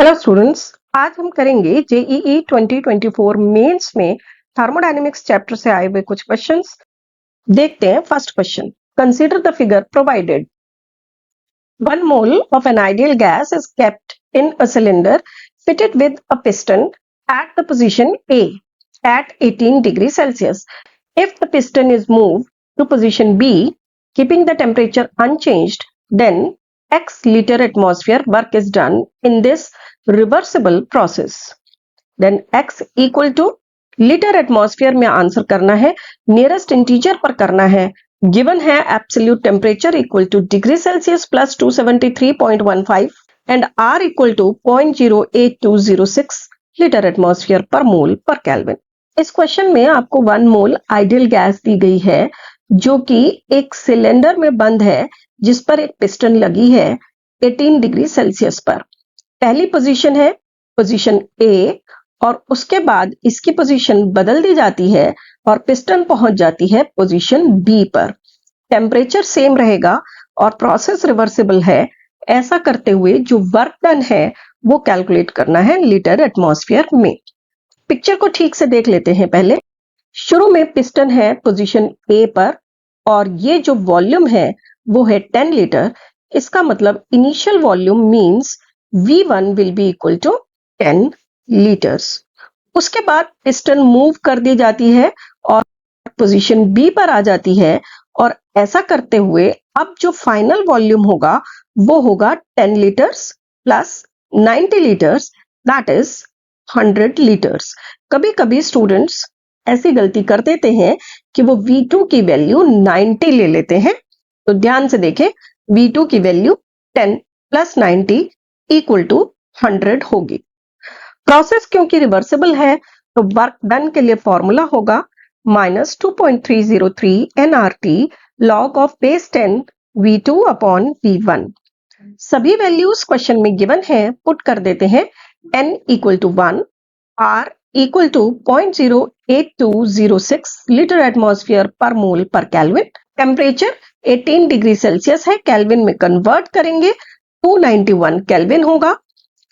Hello students, आज हम करेंगे जेईई 2024 मेंस में थर्मोडायनेमिक्स चैप्टर से आए हुए कुछ क्वेश्चंस। देखते हैं first question. Consider the figure provided. 1 mole of an ideal gas is kept in a cylinder fitted with a piston at the position A at 18 degrees Celsius. If the piston is moved to position B, keeping the temperature unchanged, then X liter atmosphere work is done in this reversible process. Then X equal to litre atmosphere में answer करना है, nearest integer पर करना है। Given है absolute temperature equal to degree Celsius plus 273.15 and R equal to 0.08206 litre atmosphere per mole per kelvin. इस question में आपको 1 मोल आइडियल गैस दी गई है जो कि एक सिलेंडर में बंद है जिस पर एक पिस्टन लगी है 18 डिग्री सेल्सियस पर। पहली पोजीशन है पोजीशन ए और उसके बाद इसकी पोजीशन बदल दी जाती है और पिस्टन पहुंच जाती है पोजीशन बी पर। टेम्परेचर सेम रहेगा और प्रोसेस रिवर्सिबल है। ऐसा करते हुए जो वर्क डन है वो कैलकुलेट करना है लीटर एटमॉस्फेयर में। पिक्चर को ठीक से देख लेते हैं। पहले शुरू में पिस्टन है पोजीशन ए पर और ये जो वॉल्यूम है वो है 10 लीटर। इसका मतलब initial volume means V1 will be equal to 10 litres. उसके बाद पिस्टन मूव कर दी जाती है और पोजीशन बी पर आ जाती है और ऐसा करते हुए अब जो फाइनल वॉल्यूम होगा वो होगा 10 litres plus 90 litres, that is 100 litres. कभी कभी स्टूडेंट्स ऐसी गलती कर देते हैं कि वो V2 की वैल्यू 90 ले लेते हैं, तो ध्यान से देखें। V2 की वैल्यू 10 प्लस 90 इक्वल टू 100 होगी। प्रोसेस क्योंकि रिवर्सिबल है तो वर्क डन के लिए फॉर्मूला होगा minus 2.303 nRT log of base 10 V2 upon V1। सभी वैल्यूज क्वेश्चन में गिवन है, पुट कर देते हैं। n equal to 1, R equal to 0.08206 litre atmosphere per mole per kelvin. Temperature 18 degree celsius है, केल्विन में कन्वर्ट करेंगे 291 केल्विन होगा।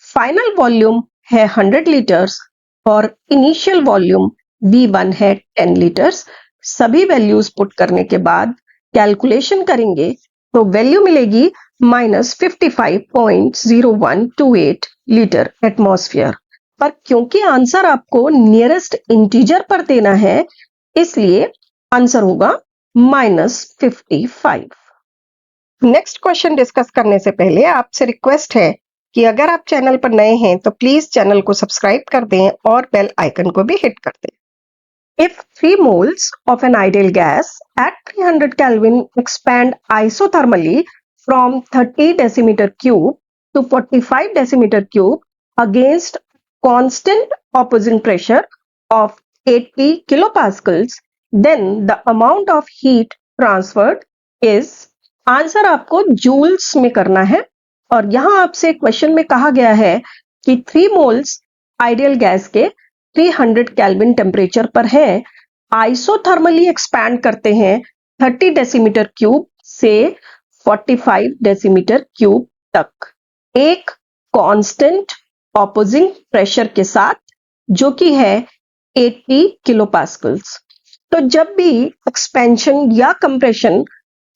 फाइनल वॉल्यूम है 100 लीटर्स और इनिशियल वॉल्यूम V1 है 10 लीटर्स। सभी वैल्यूज पुट करने के बाद कैलकुलेशन करेंगे तो वैल्यू मिलेगी माइनस 55.0128 लीटर एटमॉस्फेयर पर। क्योंकि आंसर आपको नियरेस्ट इंटीजर पर देना है इसलिए आंसर होगा माइनस 55। नेक्स्ट क्वेश्चन डिस्कस करने से पहले आपसे रिक्वेस्ट है कि अगर आप चैनल पर नए हैं तो प्लीज चैनल को सब्सक्राइब कर दें और बेल आइकन को भी हिट कर दें। If 3 moles of an ideal gas at 300 Kelvin expand isothermally from 30 decimeter cube to 45 decimeter cube against constant opposing pressure of 80 kilopascals, then the amount of heat transferred is। Answer आपको joules में करना है और यहां आपसे question में कहा गया है कि 3 मोल्स आइडियल गैस के 300 केल्विन टेम्परेचर पर है। आइसोथर्मली एक्सपैंड करते हैं 30 डेसीमीटर क्यूब से 45 डेसीमीटर क्यूब तक एक कांस्टेंट ऑपोजिंग प्रेशर के साथ जो कि है 80 किलोपास्कल्स। तो जब भी एक्सपेंशन या कंप्रेशन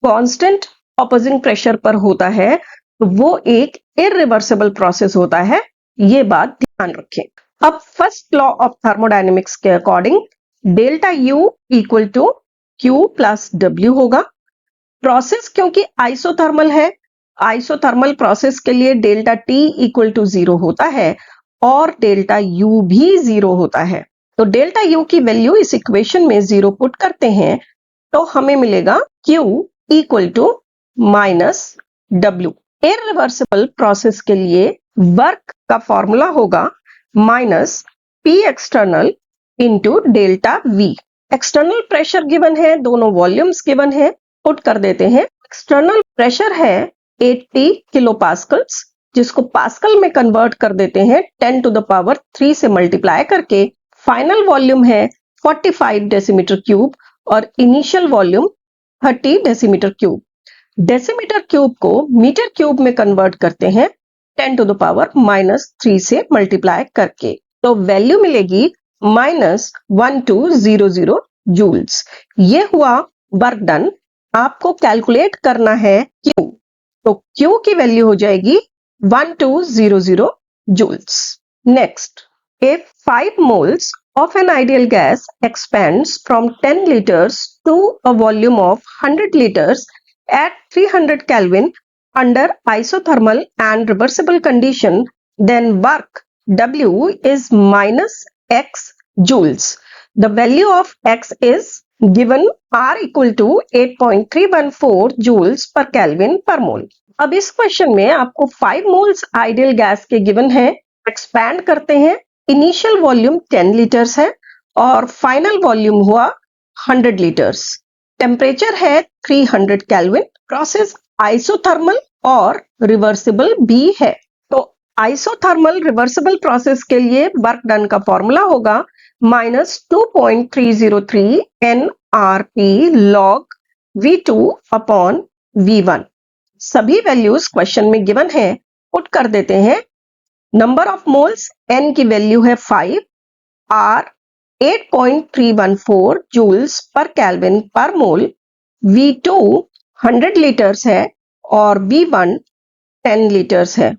कांस्टेंट ऑपोजिंग प्रेशर पर होता है तो वो एक इरिवर्सिबल प्रोसेस होता है, ये बात ध्यान रखें। अब फर्स्ट लॉ ऑफ थर्मोडायनेमिक्स के according delta U equal to Q plus W होगा। प्रोसेस क्योंकि आइसोथर्मल है, आइसोथर्मल प्रोसेस के लिए डेल्टा T इक्वल टू 0 होता है और डेल्टा U भी 0 होता है। तो डेल्टा U की वैल्यू इस इक्वेशन में 0 पुट करते हैं तो हमें मिलेगा Q equal to minus W। Irreversible process के लिए वर्क का फॉर्मूला होगा minus P external into delta V। External pressure given है, दोनों वॉल्यूम्स गिवन है, पुट कर देते हैं। एक्सटर्नल प्रेशर है 80 किलोपास्कल्स जिसको पास्कल में कन्वर्ट कर देते हैं 10 टू द पावर 3 से मल्टीप्लाई करके। फाइनल वॉल्यूम है 45 डेसीमीटर क्यूब और initial volume 30 decimetre cube. Decimetre cube को मीटर क्यूब में कन्वर्ट करते हैं 10 टू द पावर -3 से मल्टीप्लाई करके। तो वैल्यू मिलेगी -1200 जूल्स। ये हुआ वर्क डन। आपको कैलकुलेट करना है Q। तो Q की वैल्यू हो जाएगी 1200 joules. Next, if 5 moles of an ideal gas expands from 10 liters to a volume of 100 liters at 300 Kelvin under isothermal and reversible condition, then work W is minus X joules. The value of X is given R equal to 8.314 joules per Kelvin per mole. अब इस question में आपको 5 moles ideal gas के given है, expand करते हैं। Initial volume 10 litres है और फाइनल वॉल्यूम हुआ 100 लीटर्स। टेम्परेचर है 300 केल्विन। प्रोसेस आइसोथर्मल और रिवर्सिबल भी है। तो आइसोथर्मल रिवर्सिबल प्रोसेस के लिए वर्क डन का फॉर्मूला होगा -2.303 NRP log V2 upon V1। सभी वैल्यूज क्वेश्चन में गिवन है, पुट कर देते हैं। नंबर ऑफ मोल्स N की वैल्यू है 5, R 8.314 जूल्स पर केल्विन पर मोल, V2 100 लीटर्स है और V1 10 लीटर्स है।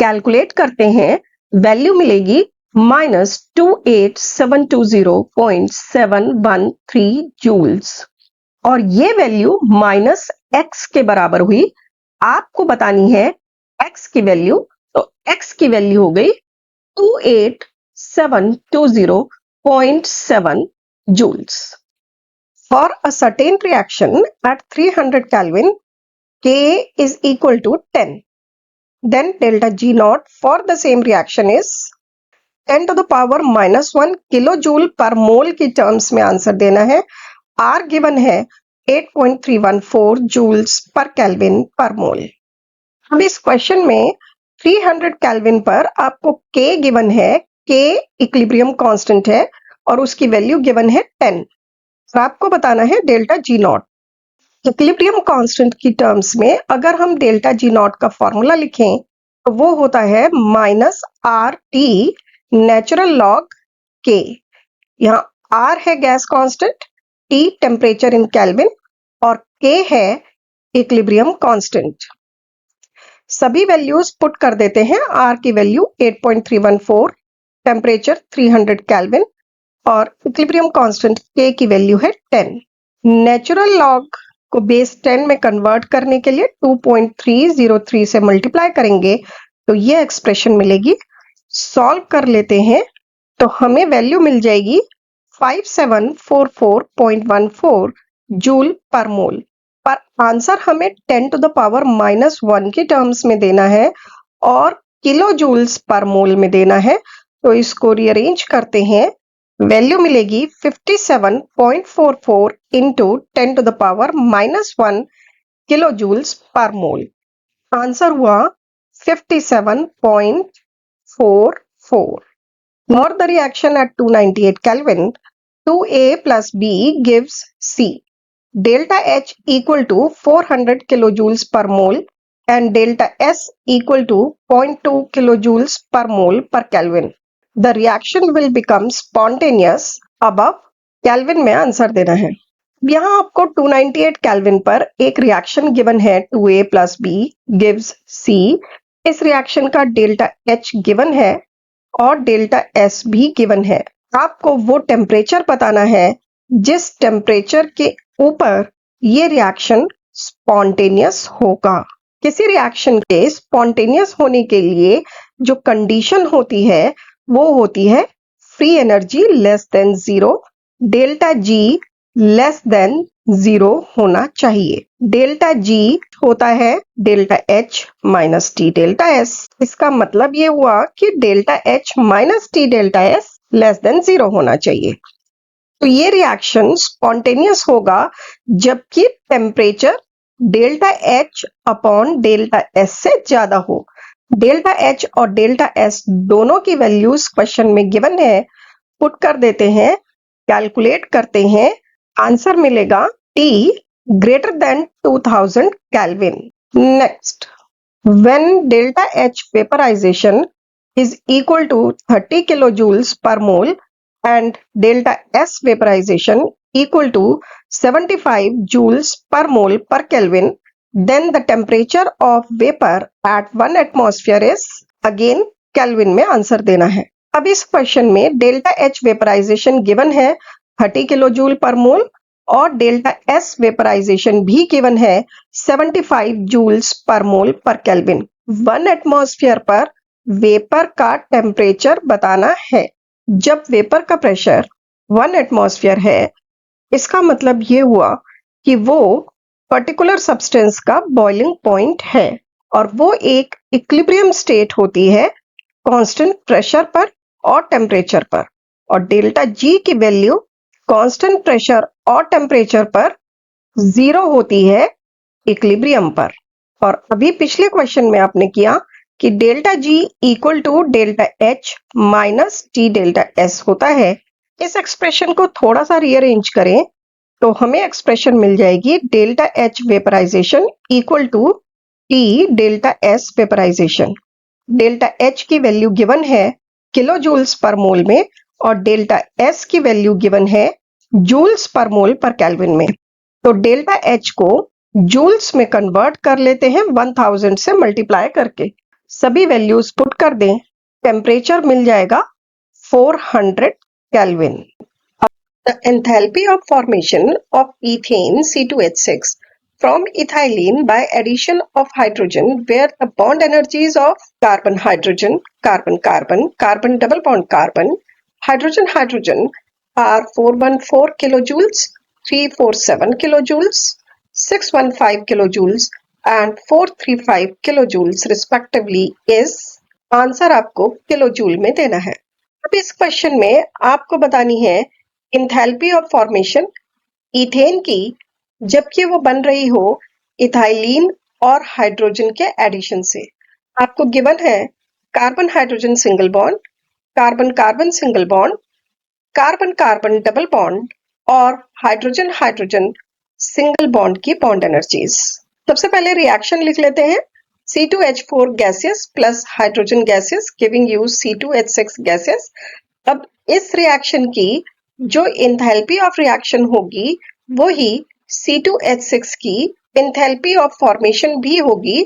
कैलकुलेट करते हैं, वैल्यू मिलेगी -28720.713 जूल्स और ये वैल्यू -X के बराबर हुई। आपको बतानी है x की वैल्यू, तो x की वैल्यू हो गई 28720.7 joules. For a certain reaction at 300 Kelvin, K is equal to 10. Then delta G naught for the same reaction is 10 to the power -1 kilojoule per mole की टर्म्स में answer देना है। R given है 8.314 joules per Kelvin per mole। अब इस question में 300 kelvin पर आपको K गिवन है, K इक्विलिब्रियम कांस्टेंट है और उसकी वैल्यू गिवन है 10। और आपको बताना है delta G not. Equilibrium constant की टर्म्स में अगर हम डेल्टा G नॉट का फॉर्मूला लिखें तो वो होता है -RT नेचुरल लॉग K। यहाँ R है gas constant, T temperature in kelvin और K है इक्विलिब्रियम कांस्टेंट। सभी वैल्यूज पुट कर देते हैं। R की वैल्यू 8.314, टेम्परेचर 300 केल्विन और इक्विलिब्रियम कांस्टेंट K की वैल्यू है 10। नेचुरल लॉग को बेस 10 में कन्वर्ट करने के लिए 2.303 से मल्टीप्लाई करेंगे तो ये एक्सप्रेशन मिलेगी। सॉल्व कर लेते हैं तो हमें वैल्यू मिल जाएगी 5744.14 जूल पर मोल। पर आंसर हमें 10 टू द पावर -1 की टर्म्स में देना है और किलो जूल्स पर मोल में देना है। तो इसको रीअरेंज करते हैं, वैल्यू मिलेगी 57.44 into 10 to the power -1 kilo joules per mole. Answer हुआ 57.44। For the reaction at 298 Kelvin, 2A plus B gives C. Delta H equal to 400 kilojoules per mole and delta S equal to 0.2 kilojoules per mole per Kelvin. The reaction will become spontaneous. above Kelvin में answer देना है। यहाँ आपको 298 kelvin पर एक reaction given है 2A plus B gives C। इस reaction का डेल्टा H गिवन है और डेल्टा S भी गिवन है। आपको वो टेम्परेचर बताना है जिस टेम्परेचर के ऊपर ये रिएक्शन स्पॉन्टेनियस होगा। किसी रिएक्शन के स्पॉन्टेनियस होने के लिए जो कंडीशन होती है वो होती है free energy less than 0, delta G less than 0 होना चाहिए। डेल्टा G होता है delta H minus T delta S। इसका मतलब ये हुआ कि delta H minus T delta S less than 0 होना चाहिए। तो ये रिएक्शन स्पॉन्टेनियस होगा जबकि temperature delta H upon delta S से ज्यादा हो। डेल्टा H और डेल्टा S दोनों की वैल्यूज क्वेश्चन में गिवन है, पुट कर देते हैं, कैलकुलेट करते हैं, आंसर मिलेगा T greater than 2000 kelvin. Next, When delta H vaporization is equal to 30 kilojoules per mole and delta S vaporization equal to 75 joules per mole per Kelvin, then the temperature of vapor at 1 atmosphere is, again Kelvin में answer देना है। अब इस question में delta H vaporisation given है 30 kilo joule पर मोल और delta S vaporisation भी गिवन है 75 joules per mole per kelvin. 1 atmosphere पर वेपर का टेम्परेचर बताना है। जब वेपर का प्रेशर 1 एटमॉस्फेयर है, इसका मतलब ये हुआ कि वो पर्टिकुलर सब्सटेंस का बॉइलिंग पॉइंट है और वो एक इक्विलिब्रियम स्टेट होती है कांस्टेंट प्रेशर पर और टेम्परेचर पर, और डेल्टा जी की वैल्यू कांस्टेंट प्रेशर और टेम्परेचर पर 0 होती है इक्विलिब्रियम पर। और अभी पिछले क्वेश्चन में आपने किया कि delta G equal to delta H minus T delta S होता है। इस एक्सप्रेशन को थोड़ा सा रीअरेंज करें तो हमें एक्सप्रेशन मिल जाएगी delta H vaporization equal to T delta S vaporization. Delta H की वैल्यू गिवन है किलो जूल्स पर मोल में और डेल्टा एस की वैल्यू गिवन है joules per mole per kelvin में। तो डेल्टा एच को जूल्स में कन्वर्ट कर लेते हैं 1000 से मल्टीप्लाई करके। सभी वैल्यूज पुट कर दें, टेम्परेचर मिल जाएगा 400 kelvin. The enthalpy of formation of ethane C2H6 from ethylene by addition of hydrogen where the bond energies of carbon-hydrogen, carbon-carbon, carbon double bond carbon, hydrogen-hydrogen are 414 kilojoules, 347 kilojoules, 615 kilojoules and 435 kilojoules respectively is, answer आपको kilojoule में देना है। अब इस question में आपको बतानी है इंथैल्पी ऑफ फॉर्मेशन इथेन की जबकि वो बन रही हो इथाइलिन और हाइड्रोजन के एडिशन से। आपको गिवन है carbon hydrogen single bond, carbon carbon single bond, carbon carbon double bond और हाइड्रोजन हाइड्रोजन सिंगल बॉन्ड की बॉन्ड एनर्जीज। सबसे पहले रिएक्शन लिख लेते हैं। C2H4 gases plus hydrogen gases giving you C2H6 gases. अब इस रिएक्शन की जो एंथैल्पी ऑफ रिएक्शन होगी वो ही C2H6 की एंथैल्पी ऑफ फॉर्मेशन भी होगी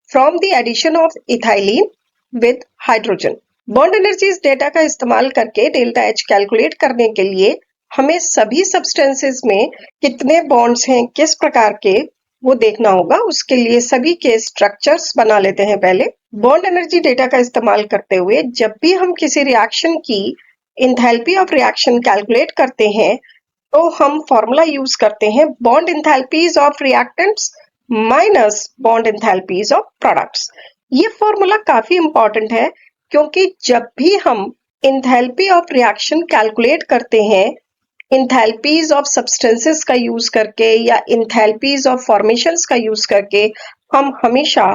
from the addition of ethylene with hydrogen. Bond energies data का इस्तेमाल करके डेल्टा H कैलकुलेट करने के लिए हमें सभी सब्सटेंसेस में कितने बॉन्ड्स हैं, किस प्रकार के, वो देखना होगा। उसके लिए सभी के स्ट्रक्चर्स बना लेते हैं। पहले बॉन्ड एनर्जी डेटा का इस्तेमाल करते हुए जब भी हम किसी रिएक्शन की एंथैल्पी ऑफ रिएक्शन कैलकुलेट करते हैं तो हम फॉर्मूला यूज करते हैं bond enthalpies of reactants minus bond enthalpies of products. ये फॉर्मूला काफी इंपॉर्टेंट है क्योंकि जब भी हम एंथैल्पी ऑफ रिएक्शन कैलकुलेट करते हैं एंथैल्पीज ऑफ सब्सटेंसेस का यूज करके या एंथैल्पीज ऑफ फॉर्मेशंस का यूज करके हम हमेशा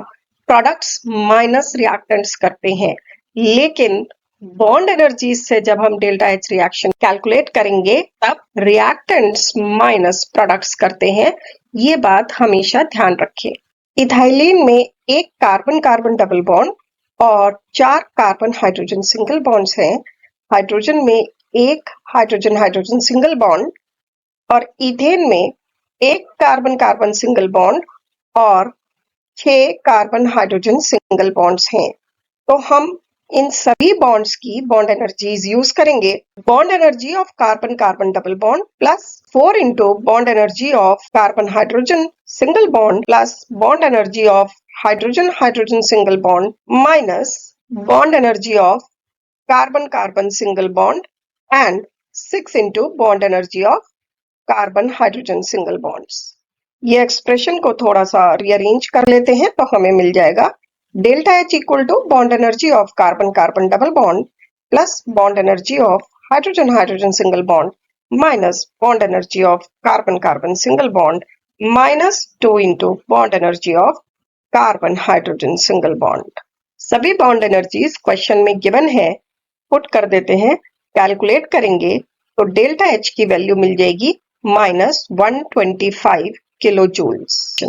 प्रोडक्ट्स माइनस रिएक्टेंट्स करते हैं। लेकिन बॉन्ड एनर्जीज से जब हम डेल्टा एच रिएक्शन कैलकुलेट करेंगे तब रिएक्टेंट्स माइनस प्रोडक्ट्स करते हैं। ये बात हमेशा ध्यान रखें। इथाइलिन में एक कार्बन कार्बन डबल बॉन्ड और 4 कार्बन हाइड्रोजन सिंगल बॉन्ड्स हैं। हाइड्रोजन में एक हाइड्रोजन हाइड्रोजन सिंगल बॉन्ड और इथेन में एक कार्बन कार्बन सिंगल बॉन्ड और 6 कार्बन हाइड्रोजन सिंगल बॉन्ड्स हैं। तो हम इन सभी बॉन्ड्स की बॉन्ड एनर्जीज यूज करेंगे। Bond energy of carbon carbon double bond plus 4 into bond energy of carbon hydrogen single bond plus bond energy of hydrogen hydrogen single bond minus bond energy of carbon carbon single bond and 6 into bond energy of carbon hydrogen single bonds. ये expression को थोड़ा सा rearrange कर लेते हैं तो हमें मिल जाएगा delta H equal to bond energy of carbon carbon double bond plus bond energy of hydrogen hydrogen single bond minus bond energy of carbon carbon single bond minus 2 into bond energy of carbon hydrogen single bond. सभी bond energies question में given है, put कर देते हैं। Calculate करेंगे तो delta H की value मिल जाएगी -125 kilo joules.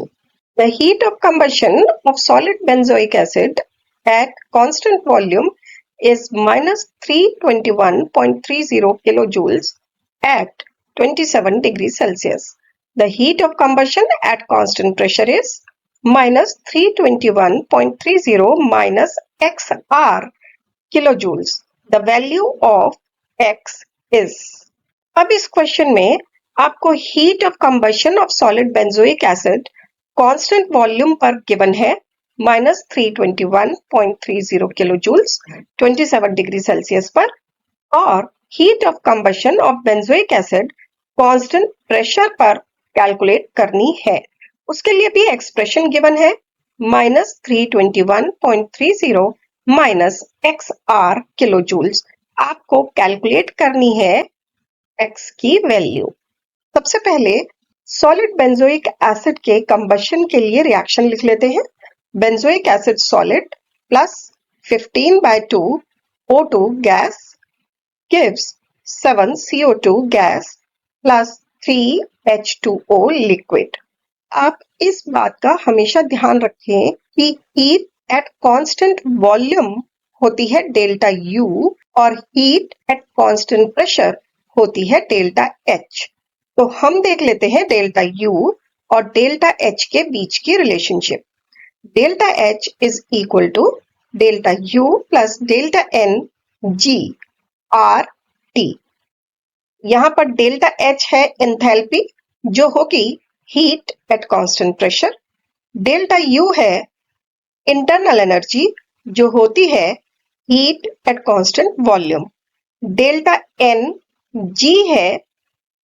The heat of combustion of solid benzoic acid at constant volume is minus 321.30 kilojoules at 27 degrees Celsius. The heat of combustion at constant pressure is minus 321.30 minus XR kilojoules. The value of X is. अब इस question में आपको heat of combustion of solid benzoic acid constant volume पर given है minus 321.30 kilojoules 27 degree Celsius पर, और heat of combustion of benzoic acid constant pressure पर calculate करनी है। उसके लिए भी एक्सप्रेशन गिवन है minus 321.30 minus XR kilojoules। आपको कैलकुलेट करनी है X की वैल्यू। सबसे पहले सॉलिड बेंजोइक एसिड के कंबशन के लिए रिएक्शन लिख लेते हैं। Benzoic acid solid plus 15/2 O2 gas gives 7 CO2 gas plus 3 H2O liquid. आप इस बात का हमेशा ध्यान रखें कि हीट एट कांस्टेंट वॉल्यूम होती है डेल्टा U और हीट एट कांस्टेंट प्रेशर होती है डेल्टा H। तो हम देख लेते हैं डेल्टा U और डेल्टा H के बीच की relationship. Delta H is equal to delta U plus delta N G R T। यहाँ पर डेल्टा H है एंथैल्पी जो होगी heat at constant pressure, delta U है इंटरनल एनर्जी जो होती है heat at constant volume, delta N G है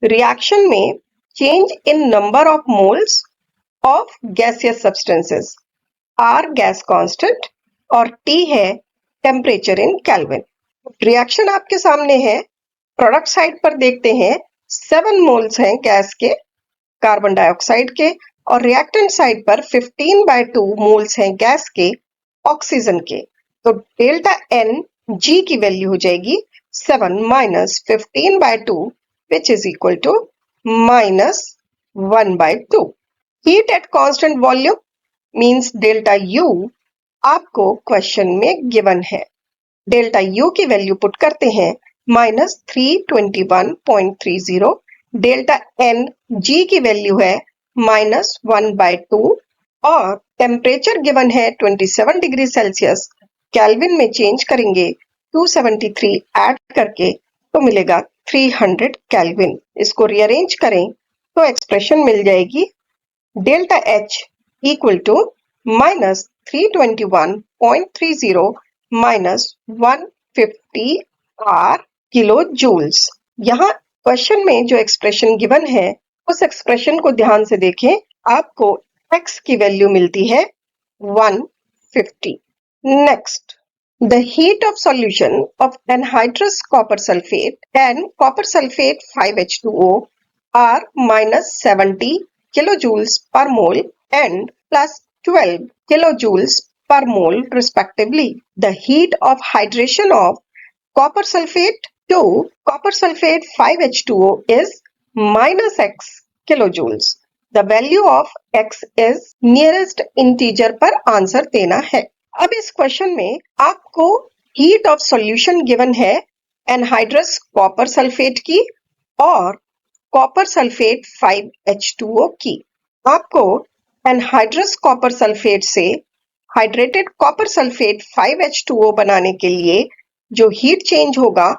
रिएक्शन में change in number of moles of gaseous substances, R gas constant और T है टेम्परेचर इन केल्विन। रिएक्शन आपके सामने है। प्रोडक्ट साइड पर देखते हैं 7 मोल्स हैं गैस के कार्बन डाइऑक्साइड के, और रिएक्टेंट साइड पर 15/2 मोल्स हैं गैस के ऑक्सीजन के। तो डेल्टा N G की वैल्यू हो जाएगी 7 minus 15/2 which is equal to minus 1/2. Heat at constant volume means delta U आपको क्वेश्चन में गिवन है। डेल्टा U की वैल्यू पुट करते हैं minus 321.30, डेल्टा N G की वैल्यू है minus 1/2 और टेम्परेचर गिवन है 27 डिग्री सेल्सियस। केल्विन में चेंज करेंगे 273 ऐड करके तो मिलेगा 300 केल्विन। इसको रीअरेंज करें तो एक्सप्रेशन मिल जाएगी delta H equal to minus 321.30 minus 150 R kilo joules. यहाँ क्वेश्चन में जो एक्सप्रेशन गिवन है उस एक्सप्रेशन को ध्यान से देखें। आपको X की वैल्यू मिलती है 150। Next, the heat of solution of anhydrous copper sulfate and copper sulfate 5H2O are minus 70 kilojoules per mole and plus 12 kilojoules per mole respectively. The heat of hydration of copper sulfate to copper sulfate 5H2O is minus X kilojoules. The value of X is nearest integer पर answer देना है। अब इस question में आपको heat of solution given है anhydrous copper sulphate की और कॉपर सल्फेट 5H2O की। आपको एनहाइड्रस कॉपर सल्फेट से हाइड्रेटेड कॉपर सल्फेट 5H2O बनाने के लिए जो हीट चेंज होगा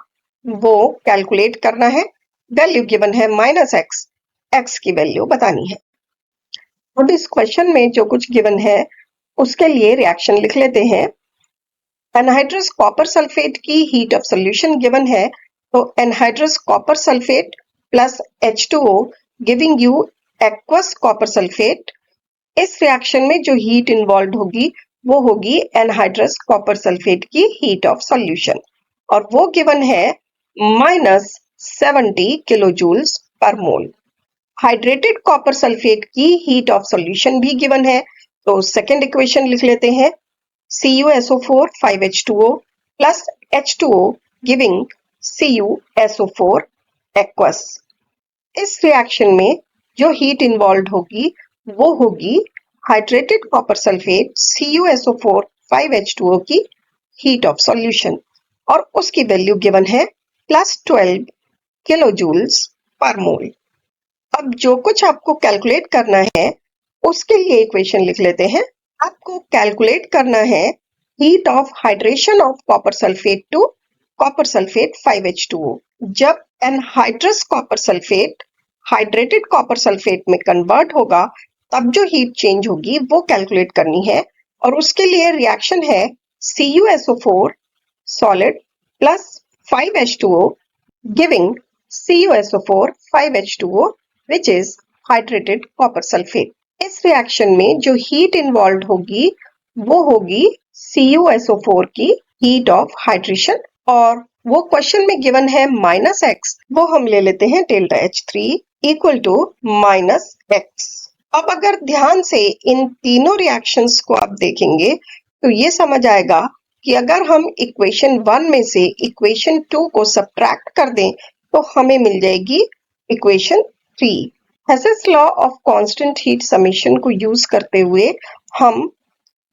वो कैलकुलेट करना है। वैल्यू गिवन है माइनस एक्स, एक्स की वैल्यू बतानी है। अब इस क्वेश्चन में जो कुछ गिवन है उसके लिए रिएक्शन लिख लेते हैं। एनहाइड्रस कॉपर सल्फेट की हीट ऑफ सॉल्यूशन गिवन है, तो anhydrous copper sulphate plus H2O giving you aqueous copper sulphate. इस रिएक्शन में जो हीट इन्वॉल्व होगी वो होगी एनहाइड्रस कॉपर सल्फेट की हीट ऑफ सॉल्यूशन, और वो गिवन है minus 70 kilojoules पर मोल। हाइड्रेटेड कॉपर सल्फेट की हीट ऑफ सॉल्यूशन भी गिवन है, तो सेकेंड इक्वेशन लिख लेते हैं CuSO4 5H2O plus H2O giving CuSO4 aqueous. इस रिएक्शन में जो हीट इन्वॉल्व होगी वो होगी hydrated copper sulphate CuSO4 5H2O की हीट ऑफ सॉल्यूशन और उसकी वैल्यू गिवन है +12 किलो जूल्स पर मोल। अब जो कुछ आपको कैलकुलेट करना है उसके लिए इक्वेशन लिख लेते हैं। आपको कैलकुलेट करना है heat of hydration of copper sulphate to copper sulphate 5H2O। जब anhydrous copper sulphate hydrated copper sulphate में कन्वर्ट होगा तब जो हीट चेंज होगी वो कैलकुलेट करनी है और उसके लिए रिएक्शन है CuSO4 solid plus 5H2O giving CuSO4 5H2O which is hydrated copper sulfate। इस रिएक्शन में जो हीट इन्वॉल्व होगी वो होगी CuSO4 की हीट ऑफ हाइड्रेशन और वो क्वेश्चन में गिवन है -x, वो हम ले लेते हैं delta H3 equal to -x। अब अगर ध्यान से इन तीनों रिएक्शंस को आप देखेंगे तो ये समझ आएगा कि अगर हम इक्वेशन 1 में से इक्वेशन 2 को सब्ट्रैक्ट कर दें तो हमें मिल जाएगी equation 3। Hess's law of constant heat summation को यूज करते हुए हम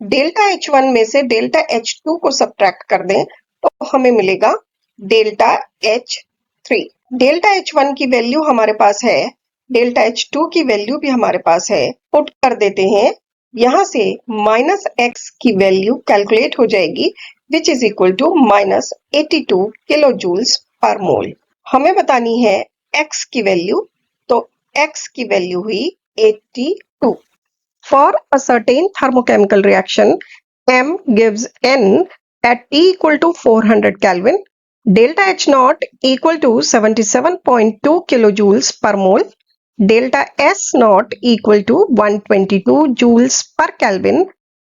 डेल्टा H1 में से डेल्टा H2 को सब्ट्रैक्ट कर दें तो हमें मिलेगा डेल्टा H3। डेल्टा H1 की वैल्यू हमारे पास है, डेल्टा H2 की वैल्यू भी हमारे पास है, पुट कर देते हैं। यहाँ से -x की वैल्यू कैलकुलेट हो जाएगी which is equal to -82 kilo joules per mole. हमें बतानी है x की वैल्यू, तो x की वैल्यू हुई 82। For a certain thermochemical reaction, M gives N at T equal to 400 Kelvin, delta H naught equal to 77.2 kilojoules per mole, delta S naught equal to 122 joules per Kelvin,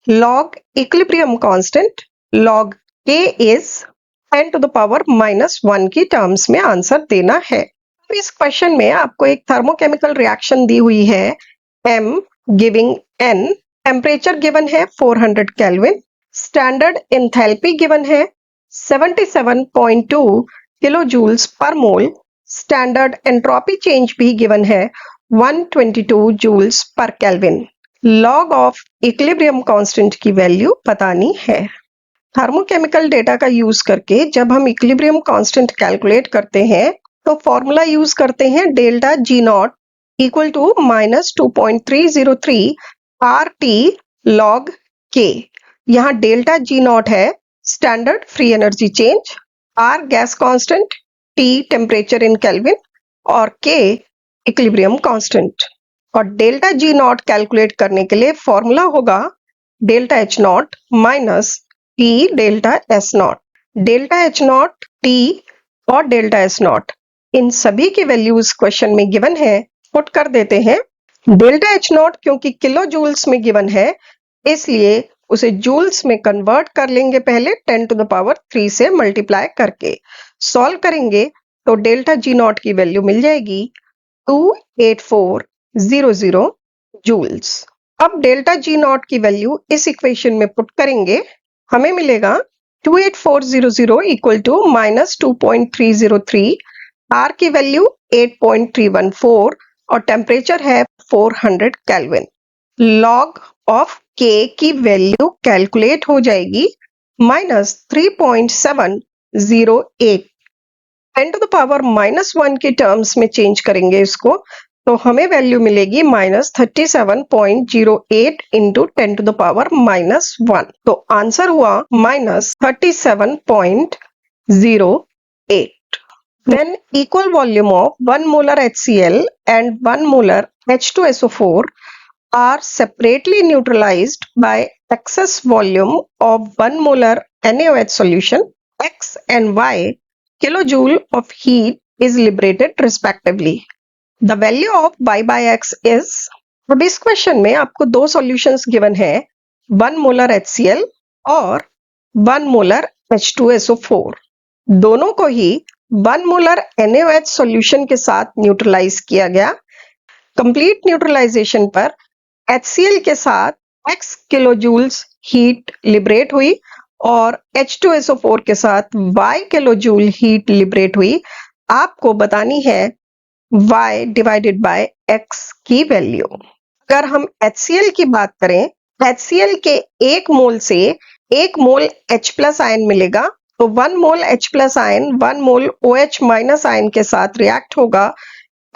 log equilibrium constant, log K is 10 to the power -1 की terms में answer देना है। इस question में आपको एक thermochemical reaction दी हुई है M giving N, temperature given है 400 केल्विन, स्टैंडर्ड एंथैल्पी गिवन है 77.2 kilo joules per mole, standard entropy change भी गिवन है 122 joules per kelvin. Log of equilibrium constant की वैल्यू बतानी है। थर्मोकेमिकल डेटा का यूज करके जब हम इक्विलिब्रियम कांस्टेंट कैलकुलेट करते हैं तो फॉर्मूला यूज करते हैं delta G nought equal to -2.303 RT log K। यहाँ डेल्टा G नॉट है standard free energy change, R gas constant, T temperature in kelvin और K इक्विलिब्रियम कांस्टेंट। और डेल्टा G नॉट कैलकुलेट करने के लिए formula होगा delta H nought minus T delta S nought. Delta H nought, T और delta S nought इन सभी की वैल्यूज क्वेश्चन में गिवन है, पुट कर देते हैं। डेल्टा H नॉट क्योंकि किलो जूल्स में गिवन है इसलिए उसे जूल्स में कन्वर्ट कर लेंगे पहले 10 to the power 3 से मल्टीप्लाई करके। सॉल्व करेंगे तो डेल्टा G नॉट की वैल्यू मिल जाएगी 28400 जूल्स। अब डेल्टा G नॉट की वैल्यू इस इक्वेशन में पुट करेंगे, हमें मिलेगा 28400 इक्वल टू -2.303, R की वैल्यू 8.314 और टेम्परेचर है 400 केल्विन। लॉग ऑफ K की वैल्यू कैलकुलेट हो जाएगी -3.708। 10 to the power -1 के टर्म्स में चेंज करेंगे इसको तो हमें वैल्यू मिलेगी -37.08 इंटू 10 to the power -1। तो आंसर हुआ -37.08। When equal volume of 1 molar HCl and 1 molar H2SO4 are separately neutralized by excess volume of 1 molar NaOH solution, X and Y kilojoule of heat is liberated respectively. The value of Y by X is, अब इस question में आपको दो solutions given है, 1 molar HCl और 1 molar H2SO4। दोनों को ही 1 molar NaOH solution के साथ न्यूट्रलाइज किया गया। कंप्लीट न्यूट्रलाइजेशन पर HCl के साथ x kilo joules heat liberate हुई और H2SO4 के साथ y kilo joule heat liberate हुई। आपको बतानी है y डिवाइडेड बाय x की वैल्यू। अगर हम HCl की बात करें, HCl के 1 मोल से 1 मोल H+ आयन मिलेगा, तो 1 मोल H+ आयन 1 मोल OH- आयन के साथ रिएक्ट होगा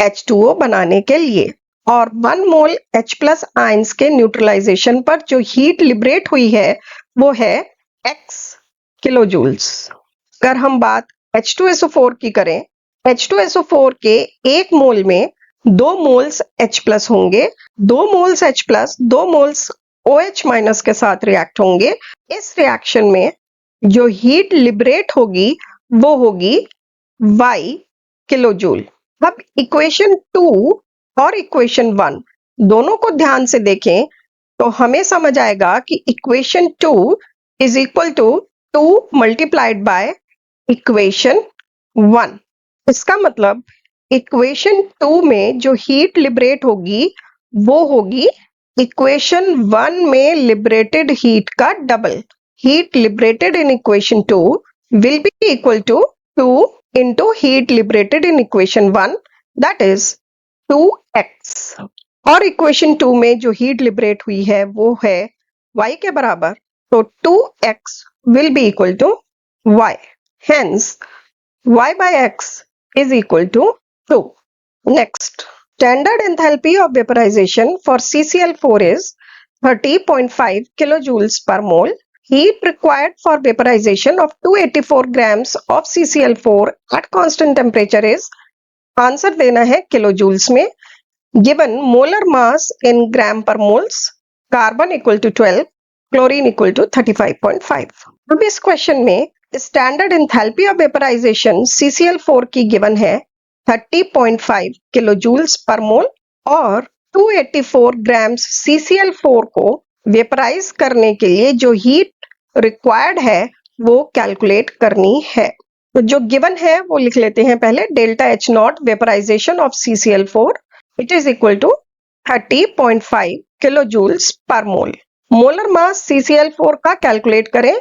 H2O बनाने के लिए, और 1 मोल H+ आयंस के न्यूट्रलाइजेशन पर जो हीट लिबरेट हुई है वो है x किलोजूल्स। अगर हम बात H2SO4 की करें, H2SO4 के 1 मोल में 2 मोल्स H+ होंगे, 2 मोल्स H+, 2 मोल्स OH- के साथ रिएक्ट होंगे। इस रिएक्शन में जो हीट लिबरेट होगी वो होगी y किलोजूल। अब इक्वेशन 2 और इक्वेशन 1 दोनों को ध्यान से देखें तो हमें समझ आएगा कि equation 2 is equal to 2 multiplied by equation 1। इसका मतलब इक्वेशन 2 में जो हीट लिबरेट होगी वो होगी इक्वेशन 1 में लिबरेटेड हीट का double. Heat liberated in equation 2 will be equal to 2 into heat liberated in equation 1, that is 2x। और इक्वेशन 2 में जो हीट लिबरेट हुई है वो है y के बराबर, तो 2x will be equal to y, hence y by x is equal to 2। Next, standard enthalpy of vaporization for CCl4 is 30.5 kilojoules per mole. Heat required for vaporization of 284 grams of CCl4 at constant temperature is, answer देना है किलोजूल्स में। Given molar mass in gram per moles, carbon equal to 12, chlorine equal to 35.5। अब इस question में standard enthalpy of vaporisation CCl4 की given है 30.5 kilojoules per मोल, और 284 grams CCl4 को वेपराइज करने के लिए जो हीट रिक्वायर्ड है वो कैलकुलेट करनी है। तो जो गिवन है वो लिख लेते हैं पहले। Delta H0 vaporization of CCl4 it is equal to 30.5 kilojoules per mole. Molar mass CCl4 का कैलकुलेट करें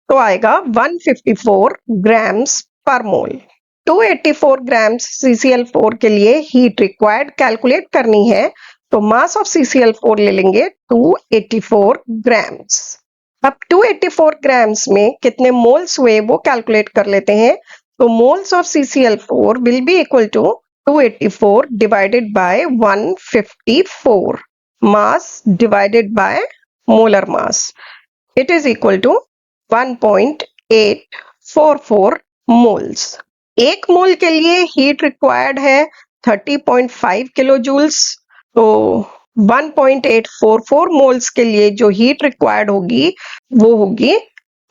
तो आएगा 154 ग्राम्स पर मोल। 284 ग्राम्स CCl4 के लिए हीट रिक्वायर्ड कैलकुलेट करनी है, तो मास ऑफ CCl4 ले लेंगे 284 ग्राम्स। अब 284 ग्राम्स में कितने मोल्स हुए वो कैलकुलेट कर लेते हैं। तो moles of CCl4 will be equal to 284 divided by 154, mass divided by molar mass, it is equal to 1.844 moles. 1 mole के लिए हीट रिक्वायर्ड है 30.5 किलोजूल्स, तो 1.844 मोल्स के लिए जो हीट रिक्वायर्ड होगी वो होगी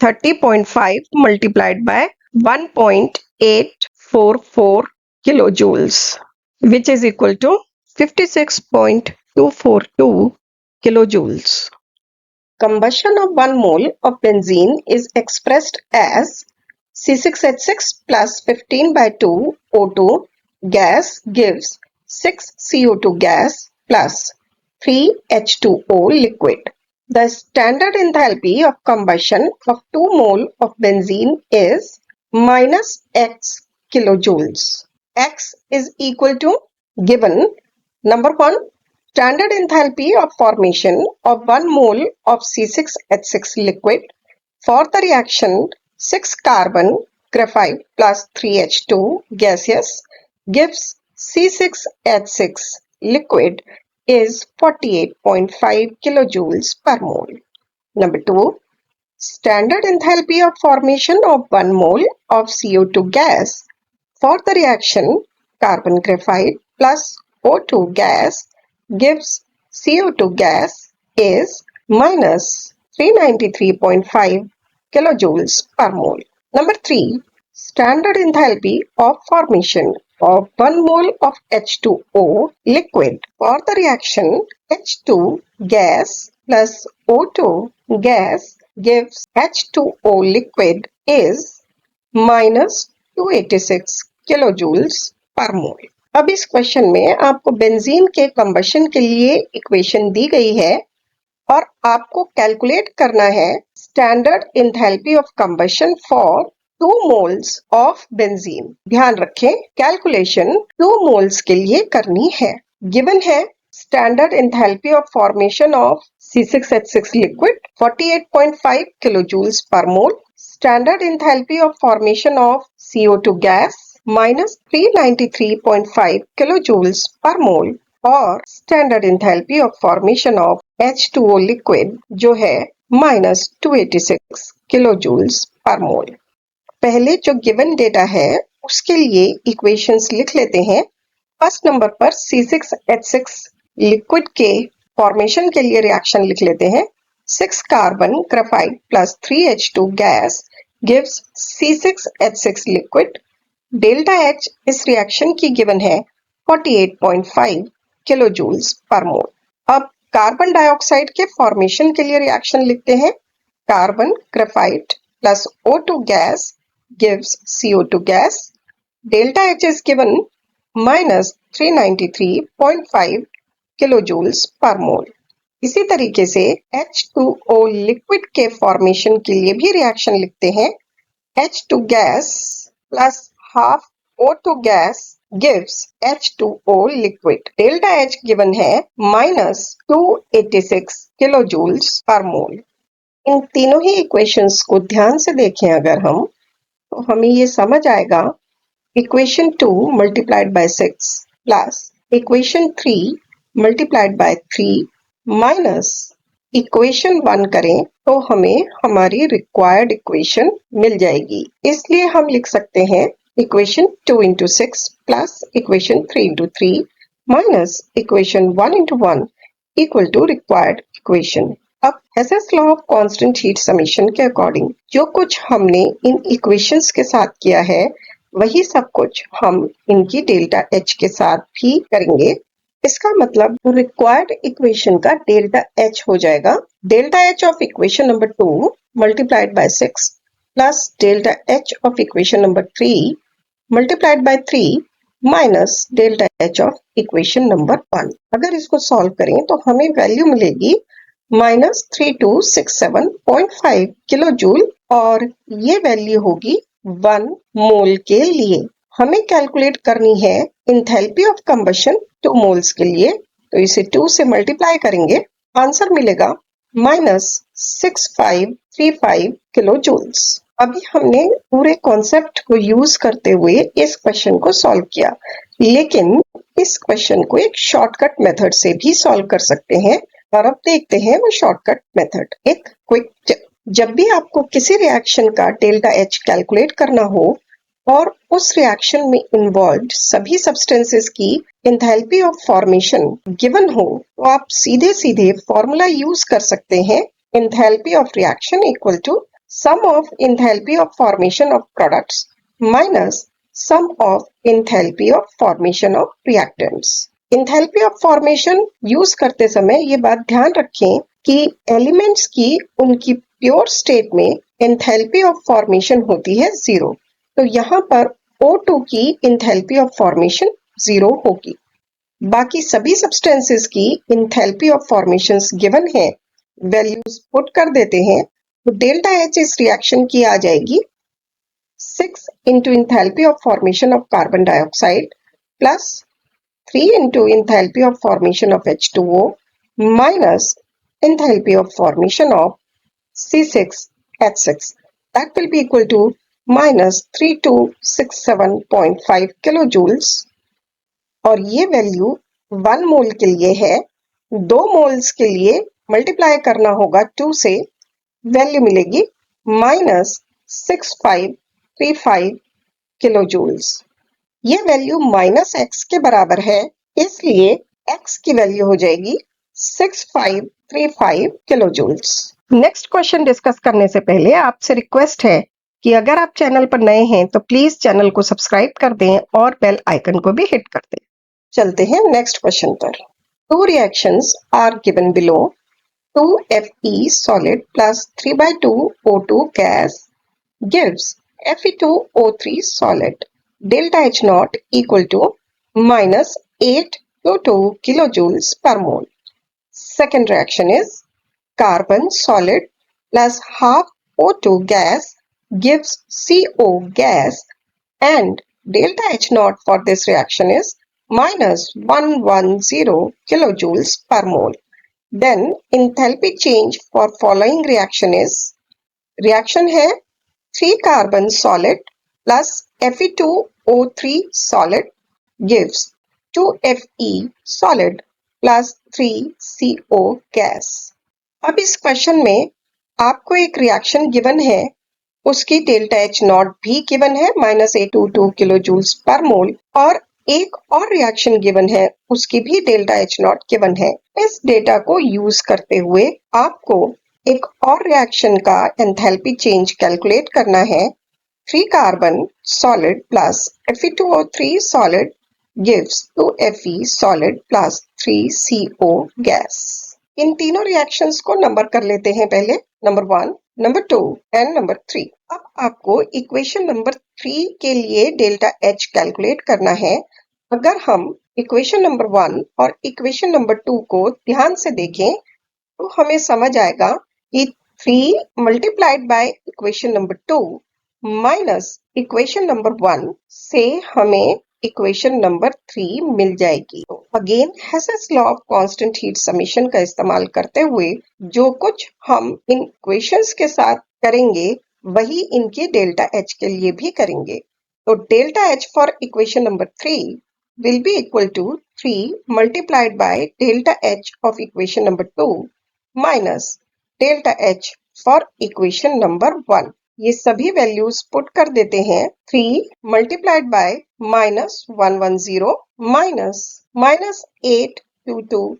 30.5 multiplied by 1.844 kilojoules, which is equal to 56.242 kilojoules. Combustion of 1 mole of benzene is expressed as C6H6 plus 15 by 2 O2 gas gives 6 CO2 gas plus 3 H2O liquid. The standard enthalpy of combustion of 2 mole of benzene is minus x kilojoules. X is equal to, given, number 1, standard enthalpy of formation of 1 mole of C6H6 liquid for the reaction 6 carbon graphite plus 3H2 gaseous gives C6H6 liquid is 48.5 kilojoules per mole. Number 2, standard enthalpy of formation of 1 mole of CO2 gas for the reaction carbon graphite plus O2 gas gives CO2 gas is minus 393.5 kilojoules per mole. Number 3, standard enthalpy of formation of 1 mole of H2O liquid for the reaction H2 gas plus O2 gas gives H2O liquid is minus 286 kilojoules per mole. अब इस question में आपको benzene के combustion के लिए equation दी गई है और आपको कैलकुलेट करना है standard enthalpy of combustion for 2 moles of benzene. ध्यान रखें कैलकुलेशन 2 मोल्स के लिए करनी है। गिवन है Standard enthalpy of formation of C6H6 liquid 48.5 kilojoules per mole. Standard enthalpy of formation of CO2 gas minus 393.5 kilojoules per mole और standard enthalpy of formation of H2O liquid जो है minus 286 kilojoules per mole। पहले जो given data है उसके लिए equations लिख लेते हैं। फर्स्ट नंबर पर C6H6 लिक्विड के फॉर्मेशन के लिए रिएक्शन लिख लेते हैं। 6 carbon graphite plus 3H2 gas gives C6H6 liquid. Delta H इस रिएक्शन की गिवन है 48.5 किलोजूल्स पर मोल। अब कार्बन डाइऑक्साइड के फॉर्मेशन के लिए रिएक्शन लिखते हैं। Carbon graphite plus O2 gas gives CO2 gas. Delta H is given minus 393.5 kilojoules per mole. इसी तरीके से H2O लिक्विड के फॉर्मेशन के लिए भी रिएक्शन लिखते हैं। H2 gas plus half O2 gas gives H2O liquid. Delta H given है minus 286 kilojoules per mole. इन तीनों ही इक्वेशंस को ध्यान से देखें अगर हम तो हमें ये समझ आएगा equation 2 multiplied bye 6 plus equation 3 multiplied bye 3 minus equation 1 करें तो हमें हमारी रिक्वायर्ड इक्वेशन मिल जाएगी। इसलिए हम लिख सकते हैं equation 2 into 6 plus equation 3 into 3 minus equation 1 into 1 equal to required equation. अब Hess's law of constant heat summation के अकॉर्डिंग जो कुछ हमने इन इक्वेशंस के साथ किया है वही सब कुछ हम इनकी डेल्टा एच के साथ भी करेंगे। इसका मतलब रिक्वायर्ड इक्वेशन का डेल्टा एच हो जाएगा delta H of equation number 2 multiplied bye 6 plus delta H of equation number 3 multiplied bye 3 minus delta H of equation number 1। अगर इसको सॉल्व करें तो हमें वैल्यू मिलेगी माइनस 3267.5 किलोजूल और ये वैल्यू होगी 1 मोल के लिए। हमें कैलकुलेट करनी है इंथैल्पी ऑफ कंबशन 2 मोल्स के लिए, तो इसे 2 से मल्टीप्लाई करेंगे, आंसर मिलेगा माइनस 6535 किलोजूल्स। अभी हमने पूरे कॉन्सेप्ट को यूज करते हुए इस क्वेश्चन को सॉल्व किया, लेकिन इस क्वेश्चन को एक शॉर्टकट मेथड से भी सॉल्व कर सकते हैं और अब देखते हैं वो शॉर्टकट मेथड। एक क्विक टिप, जब भी आपको किसी रिएक्शन का डेल्टा एच कैलकुलेट करना हो और उस रिएक्शन में इन्वॉल्व्ड सभी सब्सटेंसेस की एंथैल्पी ऑफ फॉर्मेशन गिवन हो तो आप सीधे सीधे फॉर्मूला यूज कर सकते हैं enthalpy of reaction equal to sum of enthalpy of formation of products minus sum of enthalpy of formation of reactants. Enthalpy of formation use करते समय ये बात ध्यान रखें कि एलिमेंट्स की उनकी प्योर स्टेट में एंथैल्पी ऑफ फॉर्मेशन होती है 0, तो यहाँ पर O2 की एंथैल्पी ऑफ फॉर्मेशन 0 होगी। बाकी सभी सब्सटेंसेस की एंथैल्पी ऑफ फॉर्मेशंस गिवन है, वैल्यूज पुट कर देते हैं तो डेल्टा एच इस रिएक्शन की आ जाएगी 6 into enthalpy of formation of carbon dioxide plus 3 into enthalpy of formation of H2O minus enthalpy of formation of C6H6. That will be equal to minus 3267.5 kilojoules और ये value 1 mole के लिए है। 2 moles के लिए multiply करना होगा 2 से, वैल्यू मिलेगी minus 6535 kilojoules। ये वैल्यू माइनस एक्स के बराबर है, इसलिए एक्स की वैल्यू हो जाएगी 6535 किलोजूल्स। नेक्स्ट क्वेश्चन डिस्कस करने से पहले आपसे रिक्वेस्ट है कि अगर आप चैनल पर नए हैं तो प्लीज चैनल को सब्सक्राइब कर दें और बेल आइकन को भी हिट कर दें। चलते हैं नेक्स्ट क्वेश्चन पर। 2 reactions are given below. 2Fe solid plus 3/2 O2 gas gives Fe2O3 solid. Delta H naught equal to minus 822 kilojoules per mole. Second reaction is carbon solid plus half O2 gas gives CO gas and delta H naught for this reaction is minus 110 kilojoules per mole. Then enthalpy change for following reaction is, reaction है 3 carbon solid plus Fe2O3 solid gives 2Fe solid plus 3CO gas. अब इस question में आपको एक reaction given है, उसकी delta H not भी given है -822 किलो जूल्स पर मोल, और एक और रिएक्शन गिवन है, उसकी भी डेल्टा H नॉट गिवन है। इस डेटा को यूज करते हुए आपको एक और रिएक्शन का एंथैल्पी चेंज कैलकुलेट करना है। 3 carbon solid plus Fe2O3 solid gives 2Fe solid plus 3CO gas. इन तीनों रिएक्शंस को नंबर कर लेते हैं पहले, नंबर 1, नंबर 2 एंड नंबर 3। अब आपको इक्वेशन नंबर 3 के लिए डेल्टा H कैलकुलेट करना है। अगर हम इक्वेशन नंबर 1 और इक्वेशन नंबर 2 को ध्यान से देखें तो हमें समझ आएगा कि 3 multiplied by equation number 2 minus equation number 1 से हमें इक्वेशन नंबर 3 मिल जाएगी। तो again Hess's law of constant heat summation का इस्तेमाल करते हुए जो कुछ हम इन इक्वेशंस के साथ करेंगे वही इनके डेल्टा H के लिए भी करेंगे। तो delta H for equation number 3 will be equal to 3 multiplied by delta H of equation number 2 minus delta H for equation number 1. ये सभी वैल्यूज पुट कर देते हैं। 3 मल्टीप्लाइड बाय -110 -822